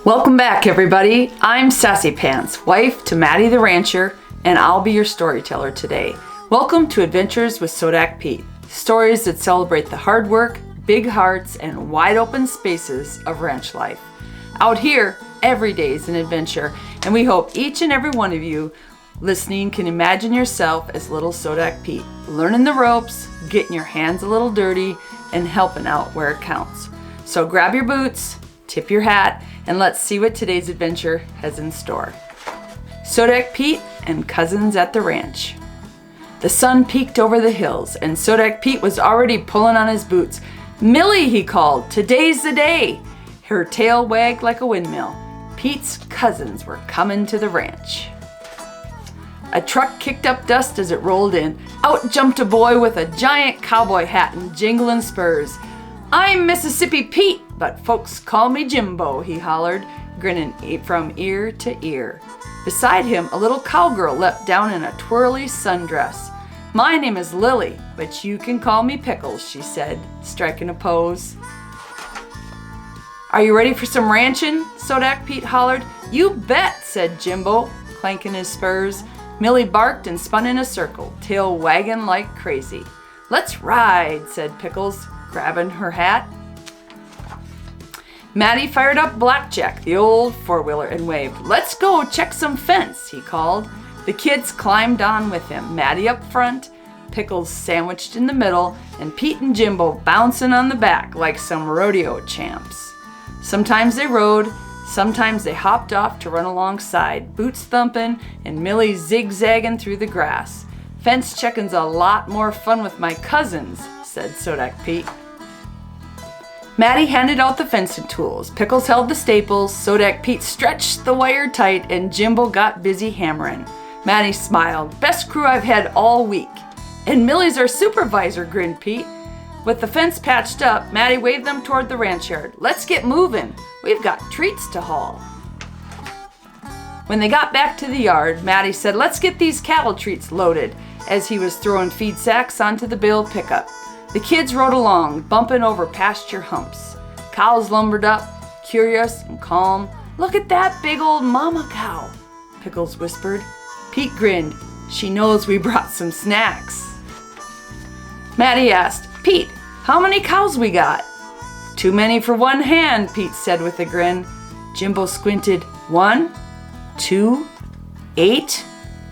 Welcome back, everybody. I'm Sassy Pants, wife to Matty the rancher, and I'll be your storyteller today. Welcome to Adventures with Sodak Pete, stories that celebrate the hard work, big hearts, and wide open spaces of ranch life. Out here, every day is an adventure, and we hope each and every one of you listening can imagine yourself as little Sodak Pete, learning the ropes, getting your hands a little dirty, and helping out where it counts. So grab your boots, tip your hat, and let's see what today's adventure has in store. Sodak Pete and cousins at the ranch. The sun peeked over the hills, and Sodak Pete was already pulling on his boots. "Millie," he called, "today's the day." Her tail wagged like a windmill. Pete's cousins were coming to the ranch. A truck kicked up dust as it rolled in. Out jumped a boy with a giant cowboy hat and jingling spurs. "I'm Mississippi Pete, but folks call me Jimbo," he hollered, grinning from ear to ear. Beside him, a little cowgirl leapt down in a twirly sundress. "My name is Lily, but you can call me Pickles," she said, striking a pose. "Are you ready for some ranching?" Sodak Pete hollered. "You bet," said Jimbo, clanking his spurs. Millie barked and spun in a circle, tail wagging like crazy. "Let's ride," said Pickles, grabbing her hat. Matty fired up Blackjack, the old four-wheeler, and waved. "Let's go check some fence," he called. The kids climbed on with him, Matty up front, Pickles sandwiched in the middle, and Pete and Jimbo bouncing on the back like some rodeo champs. Sometimes they rode, sometimes they hopped off to run alongside, boots thumping and Millie zigzagging through the grass. "Fence checking's a lot more fun with my cousins," said Sodak Pete. Matty handed out the fencing tools. Pickles held the staples. Sodak Pete stretched the wire tight, and Jimbo got busy hammering. Matty smiled. "Best crew I've had all week." "And Millie's our supervisor," grinned Pete. With the fence patched up, Matty waved them toward the ranch yard. "Let's get moving. We've got treats to haul." When they got back to the yard, Matty said, "Let's get these cattle treats loaded," as he was throwing feed sacks onto the bale pickup. The kids rode along, bumping over pasture humps. Cows lumbered up, curious and calm. "Look at that big old mama cow," Pickles whispered. Pete grinned. "She knows we brought some snacks." Matty asked, "Pete, how many cows we got?" "Too many for one hand," Pete said with a grin. Jimbo squinted. 1, 2, 8,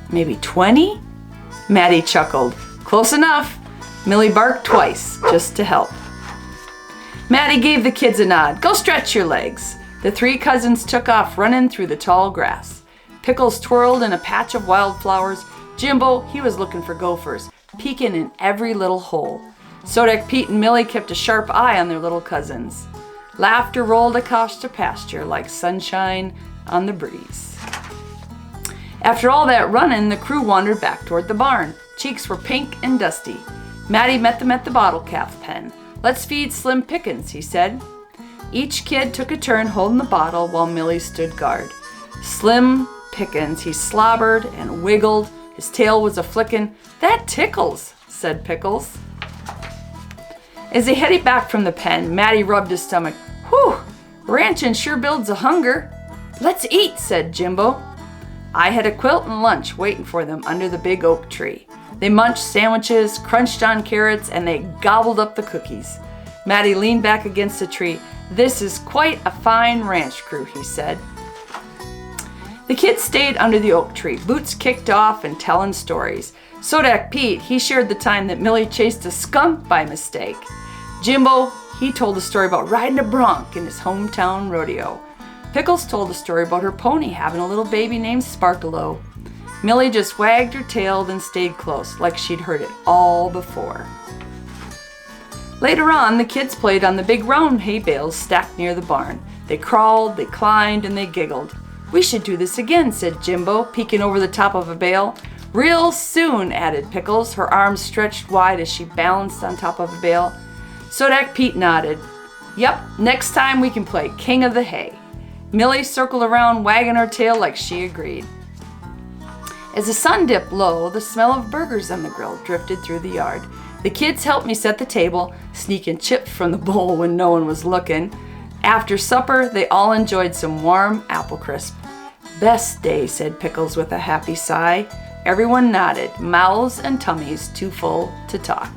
maybe 20? Matty chuckled. "Close enough." Millie barked twice, just to help. Matty gave the kids a nod. "Go stretch your legs." The three cousins took off running through the tall grass. Pickles twirled in a patch of wildflowers. Jimbo, he was looking for gophers, peeking in every little hole. Sodak Pete and Millie kept a sharp eye on their little cousins. Laughter rolled across the pasture like sunshine on the breeze. After all that running, the crew wandered back toward the barn. Cheeks were pink and dusty. Matty met them at the bottle calf pen. "Let's feed Slim Pickens," he said. Each kid took a turn holding the bottle while Millie stood guard. Slim Pickens, he slobbered and wiggled. His tail was a-flickin'. "That tickles," said Pickles. As they headed back from the pen, Matty rubbed his stomach. "Whew, ranching sure builds a hunger." "Let's eat," said Jimbo. I had a quilt and lunch waiting for them under the big oak tree. They munched sandwiches, crunched on carrots, and they gobbled up the cookies. Matty leaned back against the tree. "This is quite a fine ranch crew," he said. The kids stayed under the oak tree, boots kicked off and telling stories. Sodak Pete, he shared the time that Millie chased a skunk by mistake. Jimbo, he told a story about riding a bronc in his hometown rodeo. Pickles told a story about her pony having a little baby named Sparkalo. Millie just wagged her tail and stayed close, like she'd heard it all before. Later on, the kids played on the big round hay bales stacked near the barn. They crawled, they climbed, and they giggled. "We should do this again," said Jimbo, peeking over the top of a bale. "Real soon," added Pickles, her arms stretched wide as she balanced on top of a bale. Sodak Pete nodded. "Yup, next time we can play King of the Hay." Millie circled around, wagging her tail like she agreed. As the sun dipped low, the smell of burgers on the grill drifted through the yard. The kids helped me set the table, sneaking chips from the bowl when no one was looking. After supper, they all enjoyed some warm apple crisp. "Best day," said Pickles with a happy sigh. Everyone nodded, mouths and tummies too full to talk.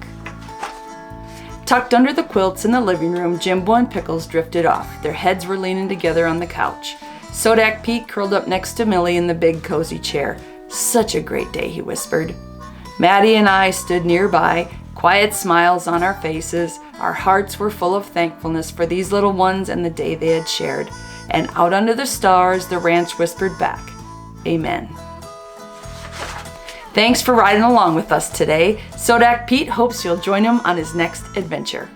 Tucked under the quilts in the living room, Jimbo and Pickles drifted off. Their heads were leaning together on the couch. Sodak Pete curled up next to Millie in the big cozy chair. "Such a great day," he whispered. Matty and I stood nearby, quiet smiles on our faces. Our hearts were full of thankfulness for these little ones and the day they had shared. And out under the stars, the ranch whispered back, "Amen." Thanks for riding along with us today. Sodak Pete hopes you'll join him on his next adventure.